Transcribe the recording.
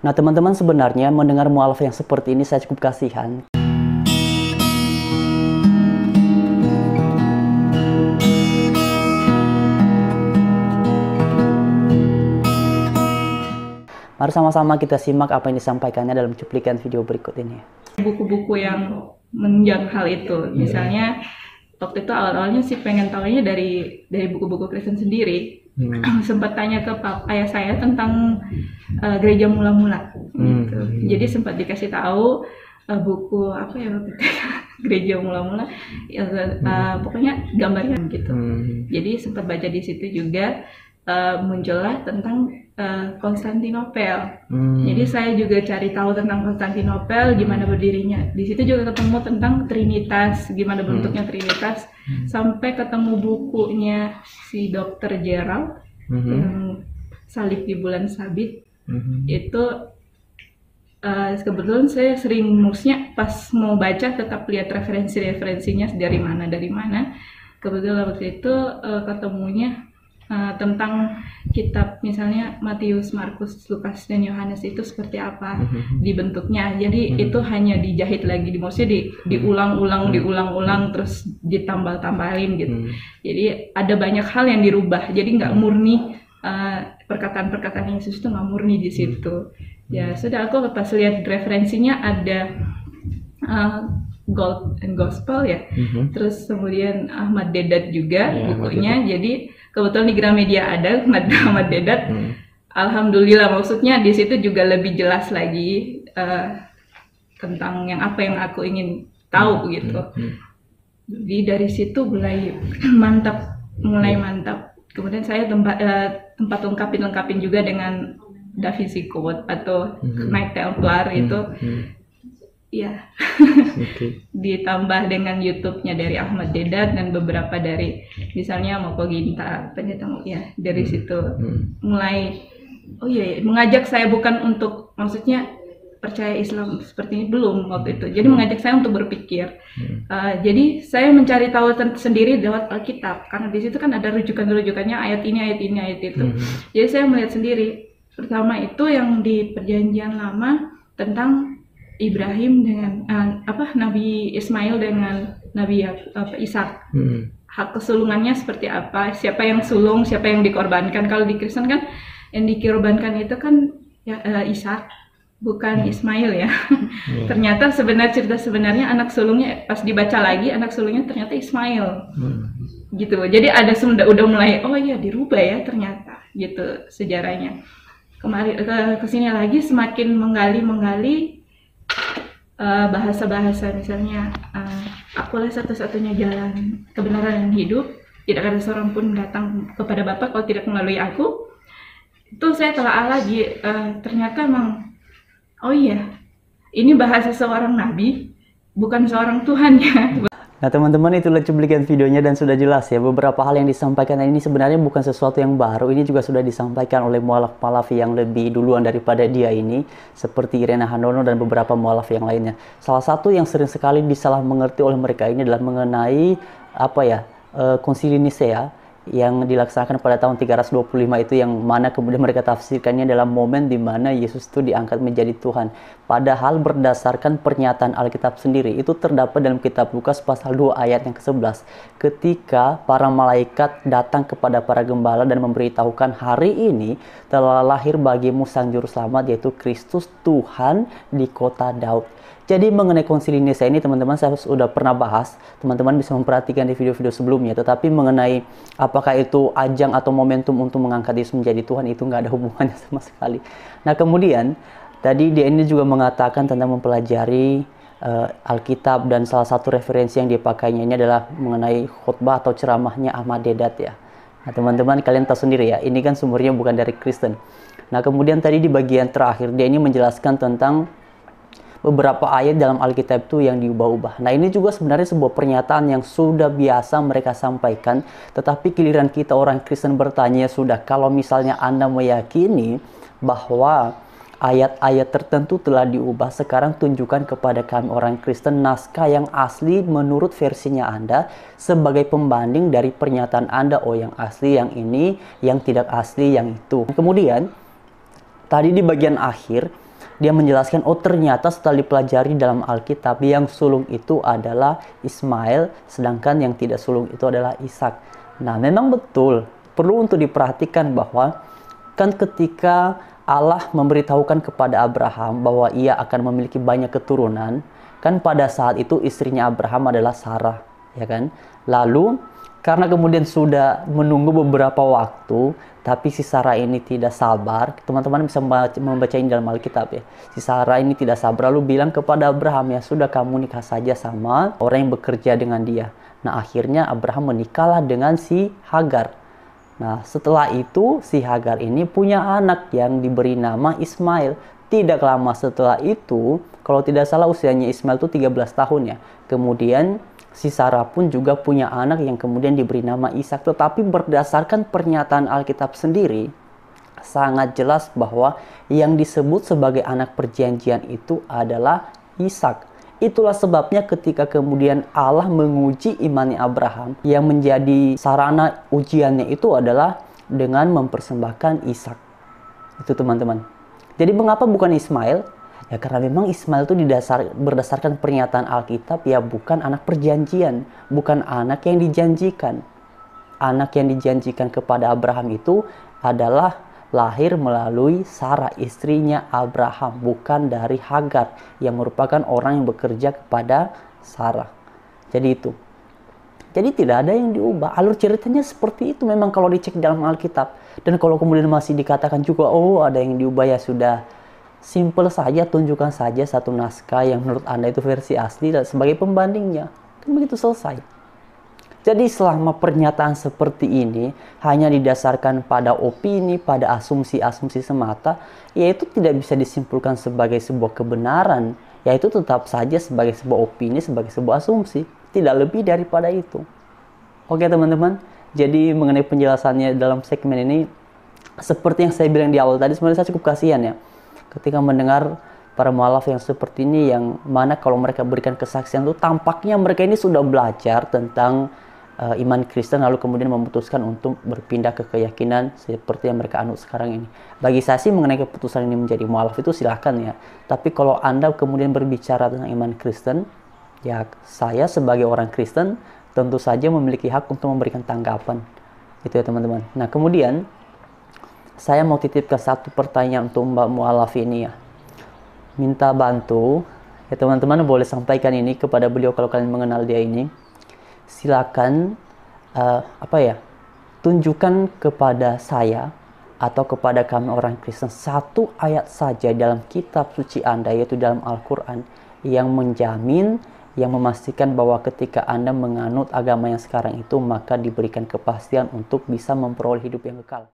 Nah teman-teman, sebenarnya mendengar mualaf yang seperti ini saya cukup kasihan. Mari sama-sama kita simak apa yang disampaikannya dalam cuplikan video berikut ini. Buku-buku yang menunjang hal itu, misalnya waktu itu awal-awalnya sih pengen tahunya dari buku-buku Kristen sendiri. Sempat tanya ke ayah saya tentang gereja mula-mula gitu. Jadi sempat dikasih tahu buku apa ya waktu itu gereja mula-mula, pokoknya gambarnya gitu. Jadi sempat baca di situ juga muncullah tentang Konstantinopel. Jadi saya juga cari tahu tentang Konstantinopel, gimana berdirinya. Di situ juga ketemu tentang Trinitas, gimana bentuknya Trinitas, sampai ketemu bukunya si Dr. Gerald yang Salib di Bulan Sabit. Itu kebetulan saya sering maksudnya pas mau baca tetap lihat referensinya dari mana. Kebetulan waktu itu ketemunya tentang kitab misalnya Matius, Markus, Lukas, dan Yohanes itu seperti apa dibentuknya. Jadi itu hanya dijahit lagi, maksudnya diulang-ulang terus ditambal-tambalin gitu. Jadi ada banyak hal yang dirubah. Jadi nggak murni perkataan-perkataan Yesus itu nggak murni di situ. Ya sudah, aku pas lihat referensinya ada Gold and Gospel ya. Terus kemudian Ahmad Deedat juga bukunya. Jadi kebetulan di Gramedia ada Ahmad Deedat. Alhamdulillah, maksudnya di situ juga lebih jelas lagi tentang yang aku ingin tahu gitu. Jadi dari situ mulai mantap. Kemudian saya tempat lengkapin juga dengan Da Vinci Code atau Knight Templar itu. Ya, ditambah dengan YouTube-nya dari Ahmad Deedat dan beberapa dari misalnya Moko Ginta, ya dari situ mulai mengajak saya bukan untuk maksudnya percaya Islam seperti ini, belum waktu itu. Jadi mengajak saya untuk berpikir. Jadi saya mencari tahu sendiri lewat Alkitab, karena di situ kan ada rujukannya ayat ini, ayat itu. Jadi saya melihat sendiri. Pertama itu yang di Perjanjian Lama tentang Ibrahim dengan Nabi Ismail dengan Nabi Ishak. Hak kesulungannya seperti apa? Siapa yang sulung, siapa yang dikorbankan? Kalau di Kristen kan yang dikorbankan itu kan Ishak, bukan Ismail ya. Ternyata cerita sebenarnya anak sulungnya pas dibaca lagi anak sulungnya ternyata Ismail. Gitu. Jadi ada udah mulai dirubah ya ternyata gitu sejarahnya. Kemarin kesini lagi semakin menggali bahasa-bahasa misalnya akulah satu-satunya jalan kebenaran dan hidup, tidak ada seorang pun datang kepada Bapa kalau tidak melalui aku. Itu saya telah lagi ternyata emang ini bahasa seorang nabi, bukan seorang Tuhan ya. Nah teman-teman, itulah cuplikan videonya dan sudah jelas ya beberapa hal yang disampaikan ini sebenarnya bukan sesuatu yang baru. Ini juga sudah disampaikan oleh mualaf-mualaf yang lebih duluan daripada dia ini, seperti Irena Handono dan beberapa mualaf yang lainnya. Salah satu yang sering sekali disalah mengerti oleh mereka ini adalah mengenai Konsili Nisea yang dilaksanakan pada tahun 325 itu, yang mana kemudian mereka tafsirkannya dalam momen di mana Yesus itu diangkat menjadi Tuhan. Padahal berdasarkan pernyataan Alkitab sendiri itu terdapat dalam kitab Lukas pasal 2 ayat yang ke-11, ketika para malaikat datang kepada para gembala dan memberitahukan hari ini telah lahir bagimu sang juru selamat, yaitu Kristus Tuhan di kota Daud. Jadi mengenai Konsili Nisea ini teman-teman saya sudah pernah bahas, teman-teman bisa memperhatikan di video-video sebelumnya. Tetapi mengenai apakah itu ajang atau momentum untuk mengangkat Yesus menjadi Tuhan, itu nggak ada hubungannya sama sekali. Nah kemudian tadi dia ini juga mengatakan tentang mempelajari Alkitab, dan salah satu referensi yang dipakainya ini adalah mengenai khotbah atau ceramahnya Ahmad Deedat ya. Nah teman-teman kalian tahu sendiri ya, ini kan sumbernya bukan dari Kristen. Nah kemudian tadi di bagian terakhir dia ini menjelaskan tentang beberapa ayat dalam Alkitab itu yang diubah-ubah. Nah ini juga sebenarnya sebuah pernyataan yang sudah biasa mereka sampaikan, tetapi giliran kita orang Kristen bertanya, sudah kalau misalnya Anda meyakini bahwa ayat-ayat tertentu telah diubah, sekarang tunjukkan kepada kami orang Kristen naskah yang asli menurut versinya Anda sebagai pembanding dari pernyataan Anda, yang asli yang ini, yang tidak asli yang itu. Kemudian tadi di bagian akhir dia menjelaskan, oh ternyata setelah dipelajari dalam Alkitab, yang sulung itu adalah Ismail, sedangkan yang tidak sulung itu adalah Ishak. Nah, memang betul, perlu untuk diperhatikan bahwa kan ketika Allah memberitahukan kepada Abraham bahwa ia akan memiliki banyak keturunan, kan pada saat itu istrinya Abraham adalah Sarah, ya kan? Lalu karena kemudian sudah menunggu beberapa waktu, tapi si Sarah ini tidak sabar. Teman-teman bisa membaca ini dalam Alkitab ya. Si Sarah ini tidak sabar, lalu bilang kepada Abraham, ya sudah kamu nikah saja sama orang yang bekerja dengan dia. Nah, akhirnya Abraham menikahlah dengan si Hagar. Nah, setelah itu si Hagar ini punya anak yang diberi nama Ismail. Tidak lama setelah itu, kalau tidak salah usianya Ismail itu 13 tahun ya. Kemudian si Sarah pun juga punya anak yang kemudian diberi nama Ishak. Tetapi berdasarkan pernyataan Alkitab sendiri, sangat jelas bahwa yang disebut sebagai anak perjanjian itu adalah Ishak. Itulah sebabnya ketika kemudian Allah menguji imannya Abraham, yang menjadi sarana ujiannya itu adalah dengan mempersembahkan Ishak. Itu teman-teman. Jadi mengapa bukan Ismail? Ya karena memang Ismail itu berdasarkan pernyataan Alkitab ya bukan anak perjanjian, bukan anak yang dijanjikan. Anak yang dijanjikan kepada Abraham itu adalah lahir melalui Sarah, istrinya Abraham, bukan dari Hagar yang merupakan orang yang bekerja kepada Sarah. Jadi itu. Jadi tidak ada yang diubah. Alur ceritanya seperti itu memang kalau dicek dalam Alkitab. Dan kalau kemudian masih dikatakan juga, oh ada yang diubah, ya sudah. Simple saja, tunjukkan saja satu naskah yang menurut Anda itu versi asli dan sebagai pembandingnya. Kan begitu selesai. Jadi selama pernyataan seperti ini hanya didasarkan pada opini, pada asumsi-asumsi semata, yaitu tidak bisa disimpulkan sebagai sebuah kebenaran. Yaitu tetap saja sebagai sebuah opini, sebagai sebuah asumsi. Tidak lebih daripada itu. Oke teman-teman, jadi mengenai penjelasannya dalam segmen ini, seperti yang saya bilang di awal tadi, sebenarnya saya cukup kasihan ya. Ketika mendengar para mualaf yang seperti ini, yang mana kalau mereka berikan kesaksian itu tampaknya mereka ini sudah belajar tentang iman Kristen, lalu kemudian memutuskan untuk berpindah ke keyakinan seperti yang mereka anut sekarang ini. Bagi saya sih mengenai keputusan ini menjadi mualaf itu silahkan ya. Tapi kalau Anda kemudian berbicara tentang iman Kristen, ya saya sebagai orang Kristen tentu saja memiliki hak untuk memberikan tanggapan. Itu ya teman-teman. Nah kemudian saya mau titipkan satu pertanyaan untuk Mbak Mualaf ini ya. Minta bantu, ya teman-teman boleh sampaikan ini kepada beliau kalau kalian mengenal dia ini. Silakan tunjukkan kepada saya atau kepada kami orang Kristen satu ayat saja dalam kitab suci Anda, yaitu dalam Al-Quran, yang menjamin, yang memastikan bahwa ketika Anda menganut agama yang sekarang itu, maka diberikan kepastian untuk bisa memperoleh hidup yang kekal.